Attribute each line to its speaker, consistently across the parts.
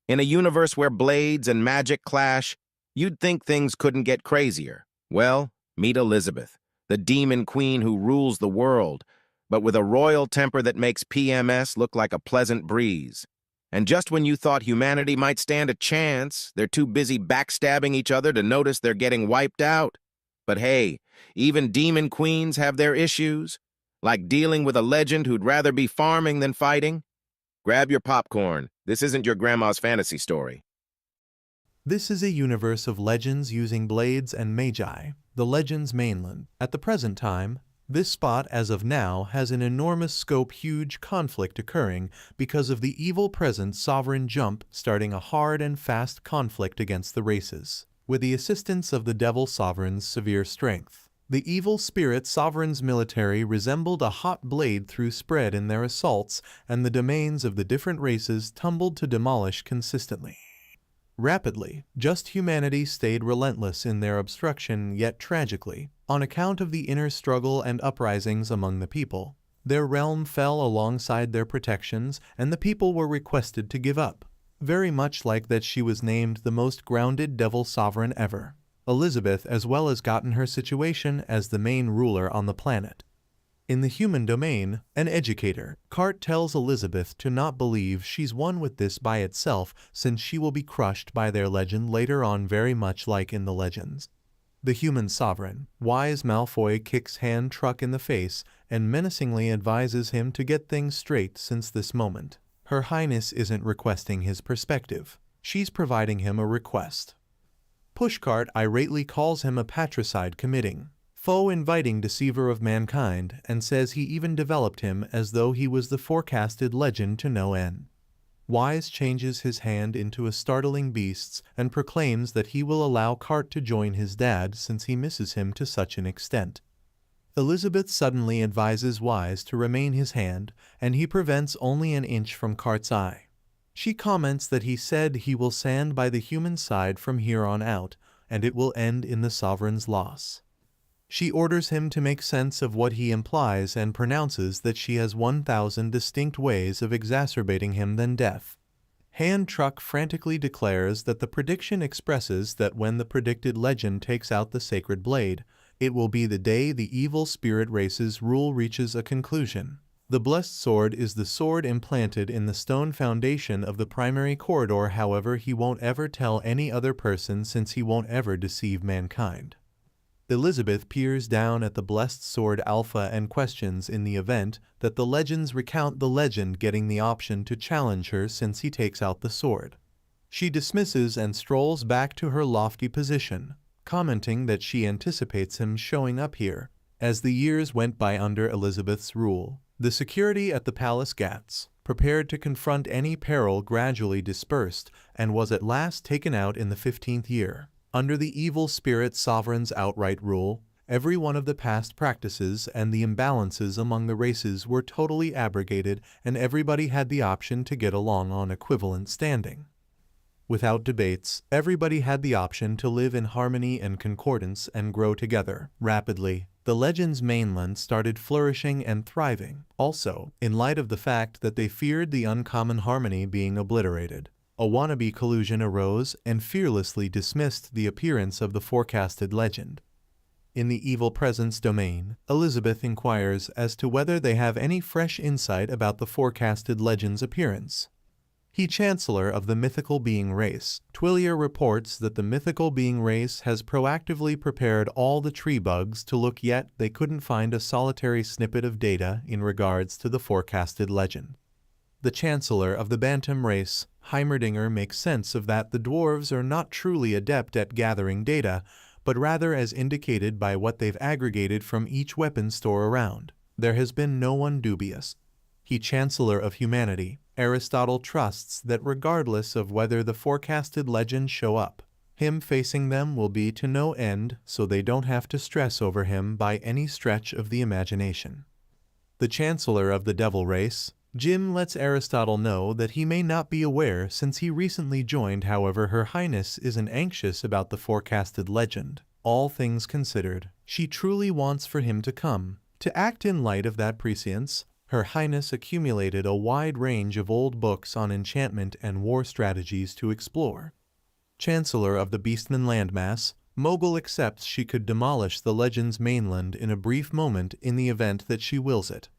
Speaker 1: In a universe where blades and magic clash, you'd think things couldn't get crazier. Well, meet Elizabeth, the demon queen who rules the world, but with a royal temper that makes PMS look like a pleasant breeze. And just when you thought humanity might stand a chance, they're too busy backstabbing each other to notice they're getting wiped out. But hey, even demon queens have their issues, like dealing with a legend who'd rather be farming than fighting. Grab your popcorn. This isn't your grandma's fantasy story.
Speaker 2: This is a universe of legends using blades and magi, the legends mainland. At the present time, this spot as of now has an enormous scope, huge conflict occurring because of the evil present sovereign jump starting a hard and fast conflict against the races. With the assistance of the devil sovereign's severe strength, the evil spirit sovereign's military resembled a hot blade through spread in their assaults, and the domains of the different races tumbled to demolish consistently. Rapidly, just humanity stayed relentless in their obstruction, yet tragically, on account of the inner struggle and uprisings among the people, their realm fell alongside their protections, and the people were requested to give up. Very much like that, she was named the most grounded devil sovereign ever. Elizabeth as well as gotten her situation as the main ruler on the planet. In the human domain, an educator, Cart tells Elizabeth to not believe she's one with this by itself, since she will be crushed by their legend later on, very much like in the legends. The human sovereign, wise Malfoy, kicks Hand Truck in the face and menacingly advises him to get things straight, since this moment, Her Highness isn't requesting his perspective. She's providing him a request. Pushcart irately calls him a patricide committing, foe inviting deceiver of mankind, and says he even developed him as though he was the forecasted legend to no end. Wise changes his hand into a startling beast and proclaims that he will allow Cart to join his dad since he misses him to such an extent. Elizabeth suddenly advises Wise to remain his hand, and he prevents only an inch from Cart's eye. She comments that he said he will stand by the human side from here on out, and it will end in the sovereign's loss. She orders him to make sense of what he implies and pronounces that she has 1,000 distinct ways of exacerbating him than death. Hand Truck frantically declares that the prediction expresses that when the predicted legend takes out the sacred blade, it will be the day the evil spirit race's rule reaches a conclusion. The blessed sword is the sword implanted in the stone foundation of the primary corridor. However, he won't ever tell any other person, since he won't ever deceive mankind. Elizabeth peers down at the blessed sword Alpha and questions in the event that the legends recount the legend getting the option to challenge her since he takes out the sword. She dismisses and strolls back to her lofty position, commenting that she anticipates him showing up here. As the years went by under Elizabeth's rule, the security at the palace gates, prepared to confront any peril, gradually dispersed and was at last taken out in the 15th year. Under the evil spirit sovereign's outright rule, every one of the past practices and the imbalances among the races were totally abrogated, and everybody had the option to get along on equivalent standing. Without debates, everybody had the option to live in harmony and concordance and grow together. Rapidly, the legends mainland started flourishing and thriving. Also, in light of the fact that they feared the uncommon harmony being obliterated, a wannabe collusion arose and fearlessly dismissed the appearance of the forecasted legend. In the evil presence domain, Elizabeth inquires as to whether they have any fresh insight about the forecasted legend's appearance. He, Chancellor of the mythical being race, Twillier, reports that the mythical being race has proactively prepared all the tree bugs to look, yet they couldn't find a solitary snippet of data in regards to the forecasted legend. The Chancellor of the Bantam race, Heimerdinger, makes sense of that the dwarves are not truly adept at gathering data, but rather as indicated by what they've aggregated from each weapon store around. There has been no one dubious. He, Chancellor of Humanity, Aristotle, trusts that regardless of whether the forecasted legends show up, him facing them will be to no end, so they don't have to stress over him by any stretch of the imagination. The Chancellor of the Devil race, Jim, lets Aristotle know that he may not be aware since he recently joined. However, Her Highness isn't anxious about the forecasted legend. All things considered, she truly wants for him to come. To act in light of that prescience, Her Highness accumulated a wide range of old books on enchantment and war strategies to explore. Chancellor of the Beastman landmass, Mogul accepts she could demolish the legend's mainland in a brief moment in the event that she wills it.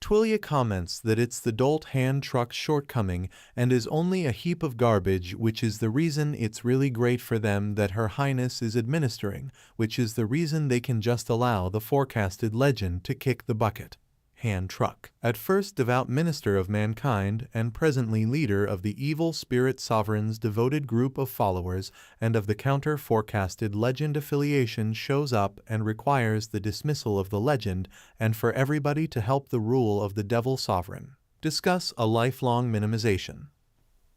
Speaker 2: Twilio comments that it's the dolt hand truck's shortcoming and is only a heap of garbage, which is the reason it's really great for them that Her Highness is administering, which is the reason they can just allow the forecasted legend to kick the bucket. Hand truck, at first devout minister of mankind and presently leader of the evil spirit sovereign's devoted group of followers and of the counter-forecasted legend affiliation, shows up and requires the dismissal of the legend and for everybody to help the rule of the devil sovereign. Discuss a lifelong minimization.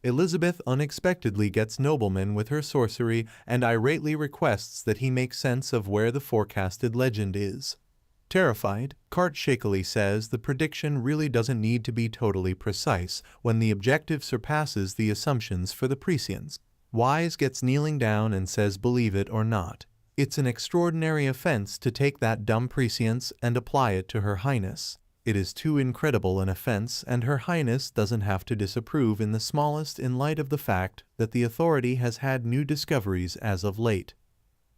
Speaker 2: Elizabeth unexpectedly gets nobleman with her sorcery and irately requests that he make sense of where the forecasted legend is. Terrified, Cart shakily says the prediction really doesn't need to be totally precise when the objective surpasses the assumptions for the prescience. Wise gets kneeling down and says believe it or not. It's an extraordinary offense to take that dumb prescience and apply it to Her Highness. It is too incredible an offense, and Her Highness doesn't have to disapprove in the smallest in light of the fact that the authority has had new discoveries as of late.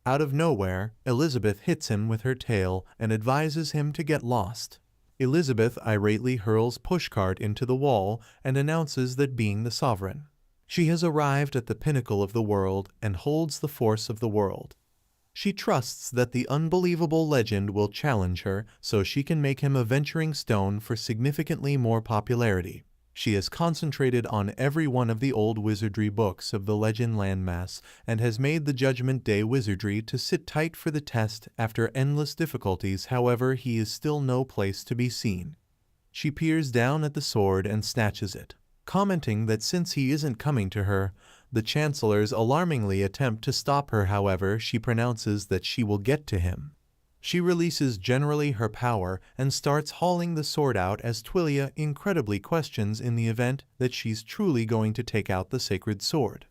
Speaker 2: Out of nowhere, Elizabeth hits him with her tail and advises him to get lost. Elizabeth irately hurls Pushcart into the wall and announces that being the sovereign, she has arrived at the pinnacle of the world and holds the force of the world. She trusts that the unbelievable legend will challenge her so she can make him a venturing stone for significantly more popularity. She has concentrated on every one of the old wizardry books of the legend landmass and has made the Judgment Day wizardry to sit tight for the test after endless difficulties. However, he is still no place to be seen. She peers down at the sword and snatches it, commenting that since he isn't coming to her, the Chancellors alarmingly attempt to stop her. However, she pronounces that she will get to him. She releases generally her power and starts hauling the sword out as Twilio incredibly questions in the event that she's truly going to take out the sacred sword.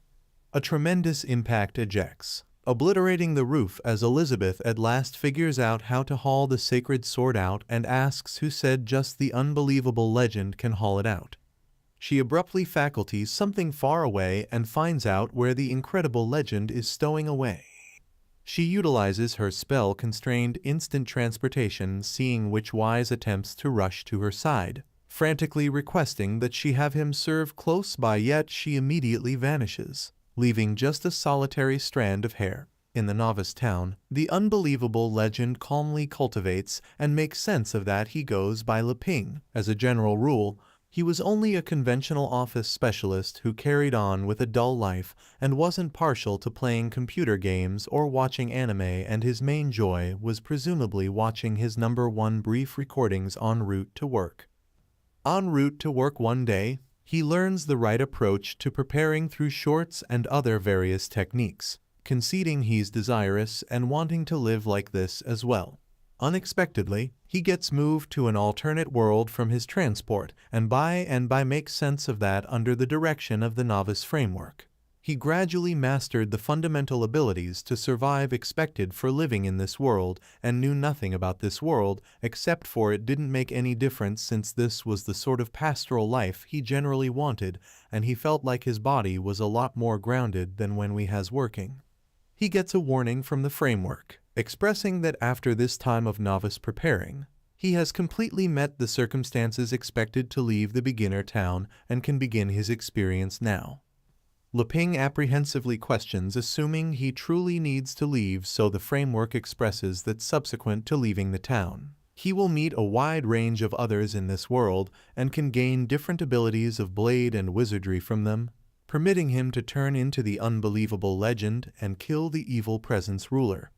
Speaker 2: A tremendous impact ejects, obliterating the roof as Elizabeth at last figures out how to haul the sacred sword out and asks who said just the unbelievable legend can haul it out. She abruptly faculties something far away and finds out where the incredible legend is stowing away. She utilizes her spell-constrained instant transportation, seeing which Wise attempts to rush to her side, frantically requesting that she have him serve close by, yet she immediately vanishes, leaving just a solitary strand of hair. In the novice town, the unbelievable legend calmly cultivates and makes sense of that. He goes by Leping. As a general rule, he was only a conventional office specialist who carried on with a dull life and wasn't partial to playing computer games or watching anime, and his main joy was presumably watching his #1 brief recordings en route to work. En route to work one day, he learns the right approach to preparing through shorts and other various techniques, conceding he's desirous and wanting to live like this as well. Unexpectedly, he gets moved to an alternate world from his transport, and by makes sense of that under the direction of the novice framework. He gradually mastered the fundamental abilities to survive expected for living in this world and knew nothing about this world except for it didn't make any difference since this was the sort of pastoral life he generally wanted, and he felt like his body was a lot more grounded than when we has working. He gets a warning from the framework, expressing that after this time of novice preparing, he has completely met the circumstances expected to leave the beginner town and can begin his experience now. Leping apprehensively questions, assuming he truly needs to leave, so the framework expresses that subsequent to leaving the town, he will meet a wide range of others in this world and can gain different abilities of blade and wizardry from them, permitting him to turn into the unbelievable legend and kill the evil presence ruler.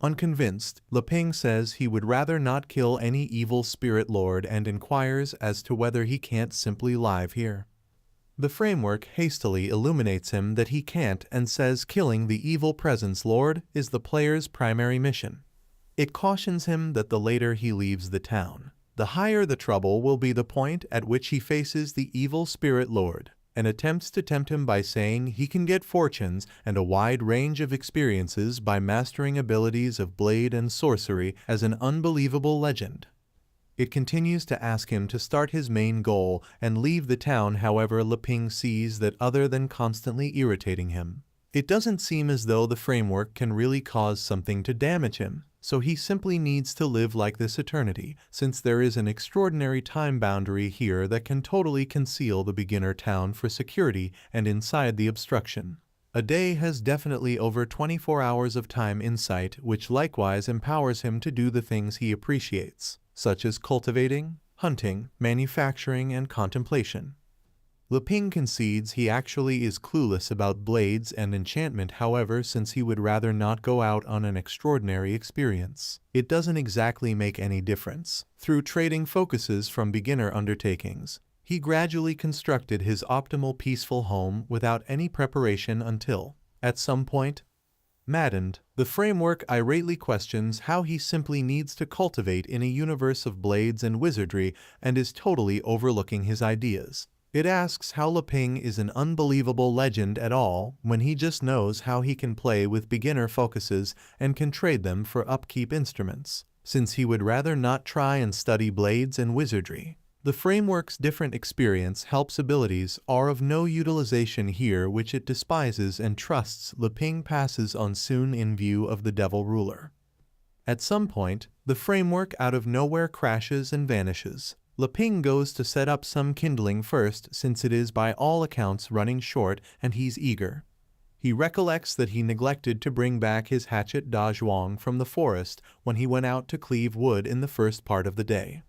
Speaker 2: Unconvinced, Leping says he would rather not kill any evil spirit lord and inquires as to whether he can't simply live here. The framework hastily illuminates him that he can't and says killing the evil presence lord is the player's primary mission. It cautions him that the later he leaves the town, the higher the trouble will be. The point at which he faces the evil spirit lord and attempts to tempt him by saying he can get fortunes and a wide range of experiences by mastering abilities of blade and sorcery as an unbelievable legend. It continues to ask him to start his main goal and leave the town. However, Leping sees that other than constantly irritating him, it doesn't seem as though the framework can really cause something to damage him, so he simply needs to live like this eternity, since there is an extraordinary time boundary here that can totally conceal the beginner town for security and inside the obstruction. A day has definitely over 24 hours of time insight, which likewise empowers him to do the things he appreciates, such as cultivating, hunting, manufacturing, and contemplation. Leping concedes he actually is clueless about blades and enchantment. However, since he would rather not go out on an extraordinary experience, it doesn't exactly make any difference. Through trading focuses from beginner undertakings, he gradually constructed his optimal peaceful home without any preparation until, at some point, maddened, the framework irately questions how he simply needs to cultivate in a universe of blades and wizardry and is totally overlooking his ideas. It asks how Leping is an unbelievable legend at all when he just knows how he can play with beginner focuses and can trade them for upkeep instruments, since he would rather not try and study blades and wizardry. The framework's different experience helps abilities are of no utilization here, which it despises and trusts Leping passes on soon in view of the devil ruler. At some point, the framework out of nowhere crashes and vanishes. Leping goes to set up some kindling first, since it is by all accounts running short and he's eager. He recollects that he neglected to bring back his hatchet Da Zhuang from the forest when he went out to cleave wood in the first part of the day.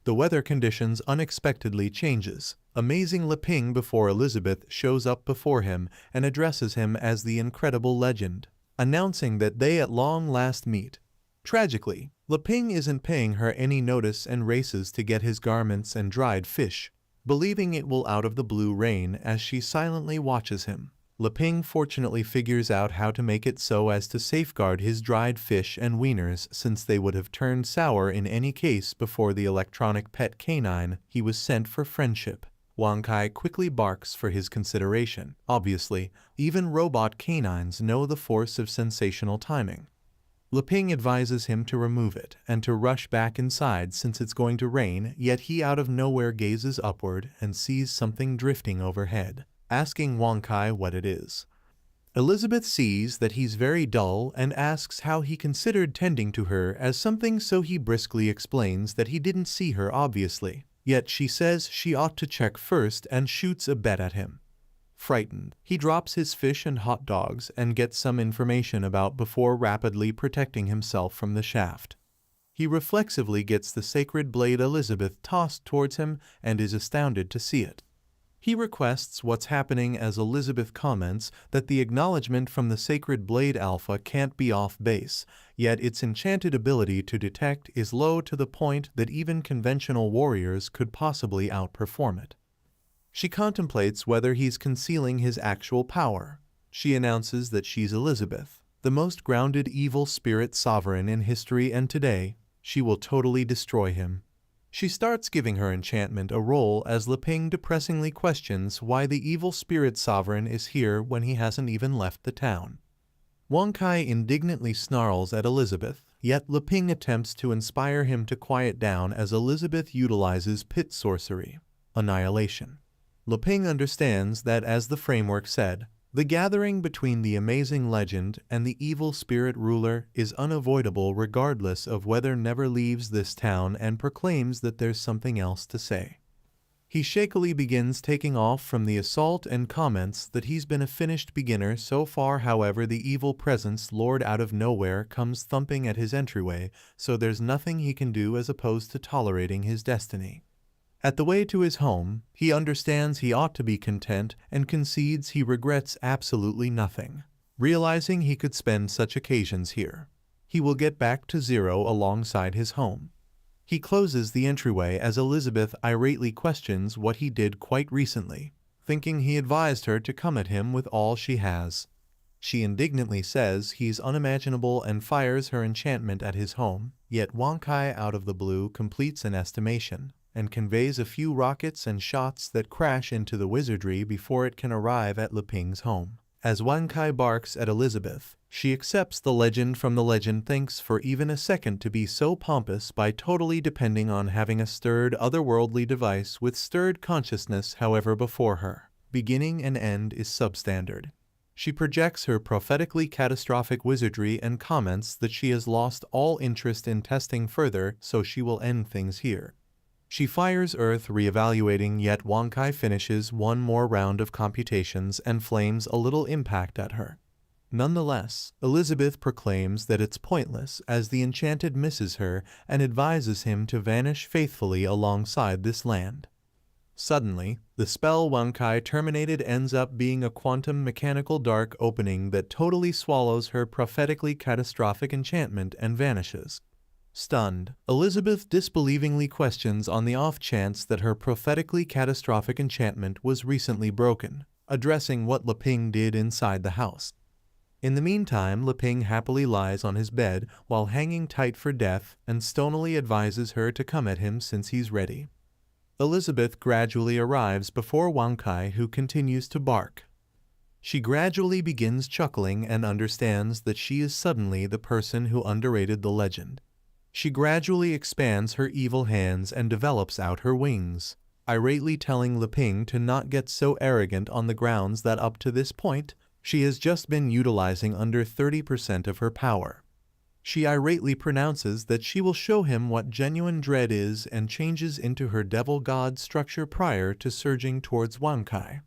Speaker 2: The weather conditions unexpectedly changes, amazing Leping before Elizabeth shows up before him and addresses him as the incredible legend, announcing that they at long last meet. Tragically, Leping isn't paying her any notice and races to get his garments and dried fish, believing it will out of the blue rain as she silently watches him. Leping fortunately figures out how to make it so as to safeguard his dried fish and wieners, since they would have turned sour in any case before the electronic pet canine he was sent for friendship. Wang Kai quickly barks for his consideration. Obviously, even robot canines know the force of sensational timing. Leping advises him to remove it and to rush back inside since it's going to rain, yet he out of nowhere gazes upward and sees something drifting overhead, asking Wang Kai what it is. Elizabeth sees that he's very dull and asks how he considered tending to her as something, so he briskly explains that he didn't see her obviously, yet she says she ought to check first and shoots a bet at him. Frightened, he drops his fish and hot dogs and gets some information about before rapidly protecting himself from the shaft. He reflexively gets the sacred blade Elizabeth tossed towards him and is astounded to see it. He requests what's happening as Elizabeth comments that the acknowledgement from the sacred blade Alpha can't be off base, yet its enchanted ability to detect is low to the point that even conventional warriors could possibly outperform it. She contemplates whether he's concealing his actual power. She announces that she's Elizabeth, the most grounded evil spirit sovereign in history, and today, she will totally destroy him. She starts giving her enchantment a roll as Leping depressingly questions why the evil spirit sovereign is here when he hasn't even left the town. Wang Kai indignantly snarls at Elizabeth, yet Leping attempts to inspire him to quiet down as Elizabeth utilizes pit sorcery, annihilation. Leping understands that, as the framework said, the gathering between the amazing legend and the evil spirit ruler is unavoidable regardless of whether Never leaves this town, and proclaims that there's something else to say. He shakily begins taking off from the assault and comments that he's been a finished beginner so far. However, the evil presence lord out of nowhere comes thumping at his entryway, so there's nothing he can do as opposed to tolerating his destiny. At the way to his home, he understands he ought to be content and concedes he regrets absolutely nothing, realizing he could spend such occasions here. He will get back to zero alongside his home. He closes the entryway as Elizabeth irately questions what he did quite recently, thinking he advised her to come at him with all she has. She indignantly says he's unimaginable and fires her enchantment at his home, yet Wang Kai out of the blue completes an estimation and conveys a few rockets and shots that crash into the wizardry before it can arrive at Leping's home. As Wan Kai barks at Elizabeth, she accepts the legend from the legend thanks for even a second to be so pompous by totally depending on having a stirred otherworldly device with stirred consciousness however before her. Beginning and end is substandard. She projects her prophetically catastrophic wizardry and comments that she has lost all interest in testing further, so she will end things here. She fires Earth reevaluating, yet Wan Kai finishes one more round of computations and flames a little impact at her. Nonetheless, Elizabeth proclaims that it's pointless as the enchanted misses her and advises him to vanish faithfully alongside this land. Suddenly, the spell Wan Kai terminated ends up being a quantum mechanical dark opening that totally swallows her prophetically catastrophic enchantment and vanishes. Stunned, Elizabeth disbelievingly questions on the off chance that her prophetically catastrophic enchantment was recently broken, addressing what Leping did inside the house. In the meantime, Leping happily lies on his bed while hanging tight for death and stonily advises her to come at him since he's ready. Elizabeth gradually arrives before Wan Kai, who continues to bark. She gradually begins chuckling and understands that she is suddenly the person who underrated the legend. She gradually expands her evil hands and develops out her wings, irately telling Leping to not get so arrogant on the grounds that up to this point, she has just been utilizing under 30% of her power. She irately pronounces that she will show him what genuine dread is and changes into her devil god structure prior to surging towards Wan Kai.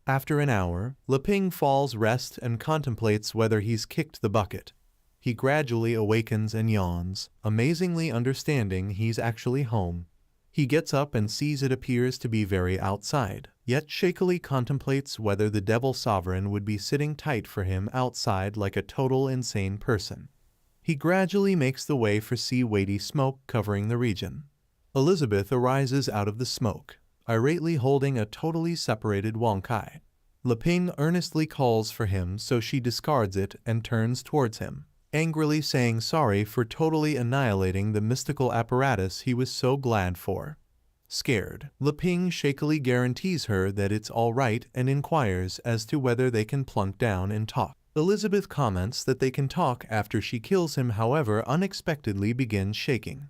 Speaker 2: After an hour, Leping falls rest and contemplates whether he's kicked the bucket. He gradually awakens and yawns, amazingly understanding he's actually home. He gets up and sees it appears to be very outside, yet shakily contemplates whether the Devil Sovereign would be sitting tight for him outside like a total insane person. He gradually makes the way for sea-weighty smoke covering the region. Elizabeth arises out of the smoke, irately holding a totally separated Wan Kai. Leping earnestly calls for him, so she discards it and turns towards him, angrily saying sorry for totally annihilating the mystical apparatus he was so glad for. Scared, Leping shakily guarantees her that it's all right and inquires as to whether they can plunk down and talk. Elizabeth comments that they can talk after she kills him, however unexpectedly begins shaking.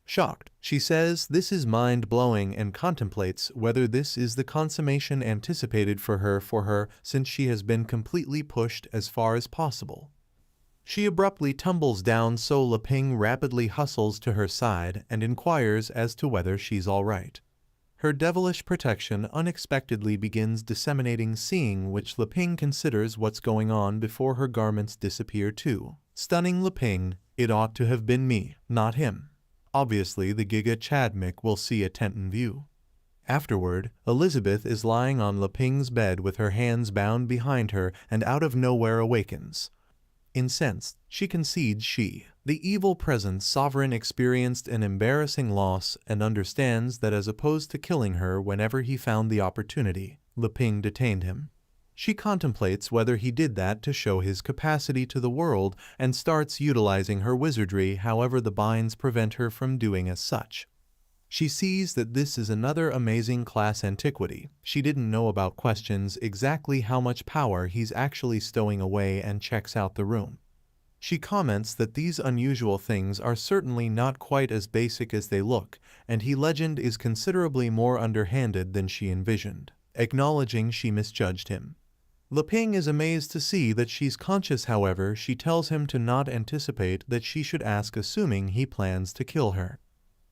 Speaker 2: Shocked, she says this is mind-blowing and contemplates whether this is the consummation anticipated for her since she has been completely pushed as far as possible. She abruptly tumbles down, so Leping rapidly hustles to her side and inquires as to whether she's all right. Her devilish protection unexpectedly begins disseminating, seeing which Leping considers what's going on before her garments disappear too. Stunning Leping, it ought to have been me, not him. Obviously, the Giga Chadmick will see a Tenton view. Afterward, Elizabeth is lying on Leping's bed with her hands bound behind her and out of nowhere awakens. Incensed, she concedes the evil presence sovereign, experienced an embarrassing loss and understands that as opposed to killing her whenever he found the opportunity, Leping detained him. She contemplates whether he did that to show his capacity to the world and starts utilizing her wizardry, however the binds prevent her from doing as such. She sees that this is another amazing class antiquity. She didn't know about, questions exactly how much power he's actually stowing away and checks out the room. She comments that these unusual things are certainly not quite as basic as they look, and he legend is considerably more underhanded than she envisioned, acknowledging she misjudged him. Leping is amazed to see that she's conscious, however she tells him to not anticipate that she should ask, assuming he plans to kill her.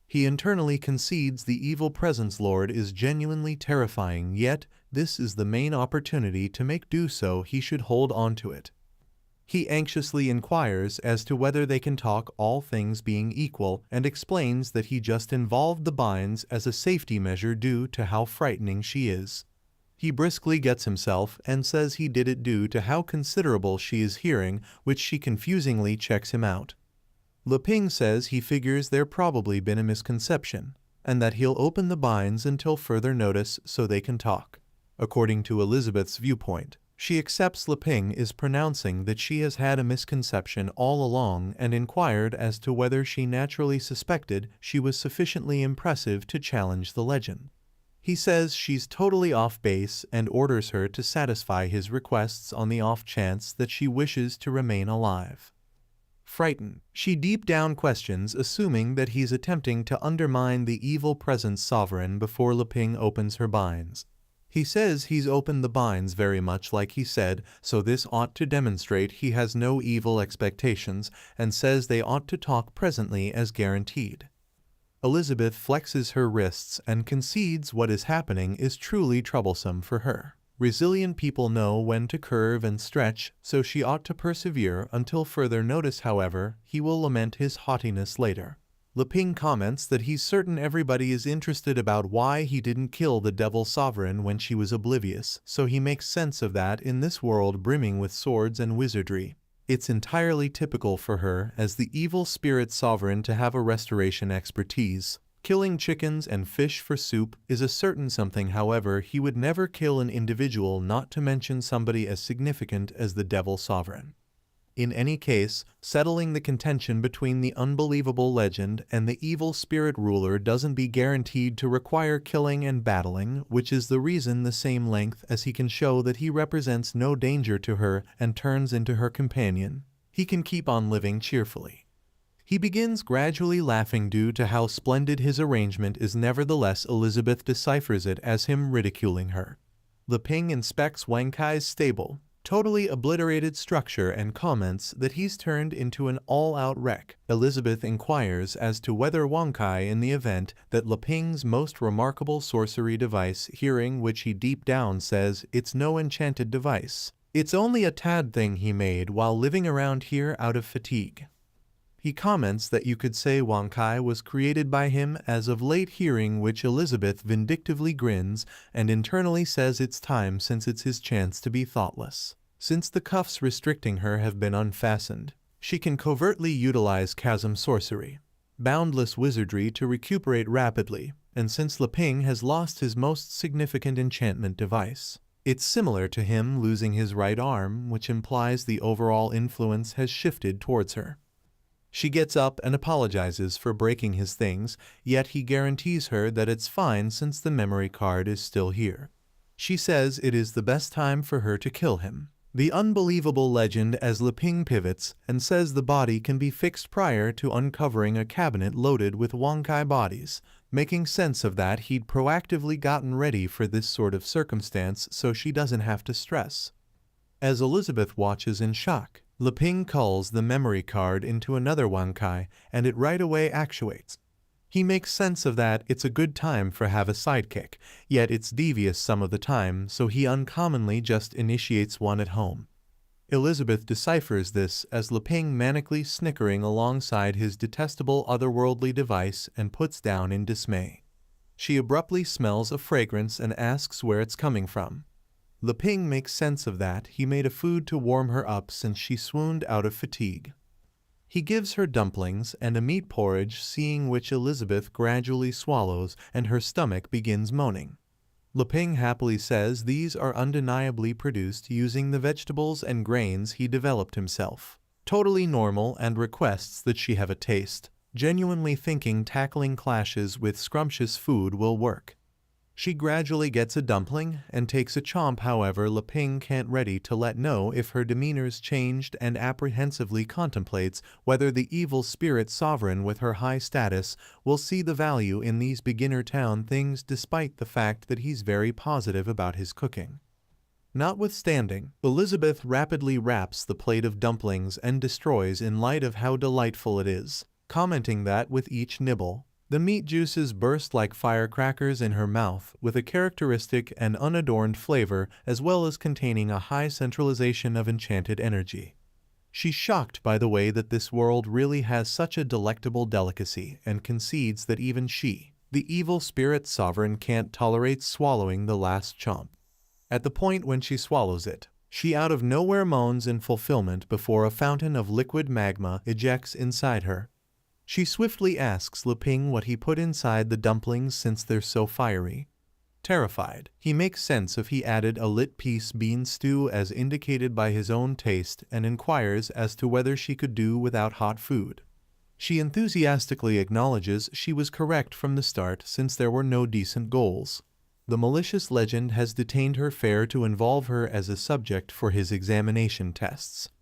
Speaker 2: He internally concedes the evil presence lord is genuinely terrifying, yet this is the main opportunity to make do, so he should hold on to it. He anxiously inquires as to whether they can talk, all things being equal, and explains that he just involved the binds as a safety measure due to how frightening she is. He briskly gets himself and says he did it due to how considerable she is hearing, which she confusingly checks him out. Leping says he figures there probably been a misconception, and that he'll open the binds until further notice so they can talk. According to Elizabeth's viewpoint, she accepts Leping is pronouncing that she has had a misconception all along and inquired as to whether she naturally suspected she was sufficiently impressive to challenge the legend. He says she's totally off base and orders her to satisfy his requests on the off chance that she wishes to remain alive. Frightened, she deep down questions, assuming that he's attempting to undermine the evil presence sovereign before Leping opens her binds. He says he's opened the binds very much like he said, so this ought to demonstrate he has no evil expectations, and says they ought to talk presently as guaranteed. Elizabeth flexes her wrists and concedes what is happening is truly troublesome for her. Resilient people know when to curve and stretch, so she ought to persevere until further notice. However, he will lament his haughtiness later. Leping comments that he's certain everybody is interested about why he didn't kill the devil sovereign when she was oblivious, so he makes sense of that in this world brimming with swords and wizardry. It's entirely typical for her as the evil spirit sovereign to have a restoration expertise. Killing chickens and fish for soup is a certain something. However, he would never kill an individual, not to mention somebody as significant as the devil sovereign. In any case, settling the contention between the unbelievable legend and the evil spirit ruler doesn't be guaranteed to require killing and battling, which is the reason the same length as he can show that he represents no danger to her and turns into her companion, he can keep on living cheerfully. He begins gradually laughing due to how splendid his arrangement is. Nevertheless, Elizabeth deciphers it as him ridiculing her. Leping inspects Wang Kai's stable, totally obliterated structure, and comments that he's turned into an all-out wreck. Elizabeth inquires as to whether Wang Kai in the event that Leping's most remarkable sorcery device, hearing which he deep down says it's no enchanted device. It's only a tad thing he made while living around here out of fatigue. He comments that you could say Wang Kai was created by him as of late, hearing which Elizabeth vindictively grins and internally says it's time, since it's his chance to be thoughtless. Since the cuffs restricting her have been unfastened, she can covertly utilize chasm sorcery, boundless wizardry to recuperate rapidly, and since Leping has lost his most significant enchantment device, it's similar to him losing his right arm, which implies the overall influence has shifted towards her. She gets up and apologizes for breaking his things, yet he guarantees her that it's fine since the memory card is still here. She says it is the best time for her to kill him. The unbelievable legend as Leping pivots and says the body can be fixed prior to uncovering a cabinet loaded with Wang Kai bodies, making sense of that he'd proactively gotten ready for this sort of circumstance so she doesn't have to stress. As Elizabeth watches in shock, Leping culls the memory card into another Wang Kai, and it right away actuates. He makes sense of that it's a good time for have a sidekick, yet it's devious some of the time, so he uncommonly just initiates one at home. Elizabeth deciphers this as Leping manically snickering alongside his detestable otherworldly device and puts down in dismay. She abruptly smells a fragrance and asks where it's coming from. Leping makes sense of that he made a food to warm her up since she swooned out of fatigue. He gives her dumplings and a meat porridge, seeing which Elizabeth gradually swallows and her stomach begins moaning. Leping happily says these are undeniably produced using the vegetables and grains he developed himself. Totally normal, and requests that she have a taste, genuinely thinking tackling clashes with scrumptious food will work. She gradually gets a dumpling and takes a chomp. However, Leping can't ready to let know if her demeanor's changed and apprehensively contemplates whether the evil spirit sovereign with her high status will see the value in these beginner town things, despite the fact that he's very positive about his cooking. Notwithstanding, Elizabeth rapidly wraps the plate of dumplings and destroys in light of how delightful it is, commenting that with each nibble, the meat juices burst like firecrackers in her mouth, with a characteristic and unadorned flavor as well as containing a high centralization of enchanted energy. She's shocked by the way that this world really has such a delectable delicacy and concedes that even she, the evil spirit sovereign, can't tolerate swallowing the last chomp. At the point when she swallows it, she out of nowhere moans in fulfillment before a fountain of liquid magma ejects inside her. She swiftly asks Leping what he put inside the dumplings since they're so fiery. Terrified, he makes sense if he added a lit piece bean stew as indicated by his own taste and inquires as to whether she could do without hot food. She enthusiastically acknowledges she was correct from the start since there were no decent goals. The malicious legend has detained her fair to involve her as a subject for his examination tests.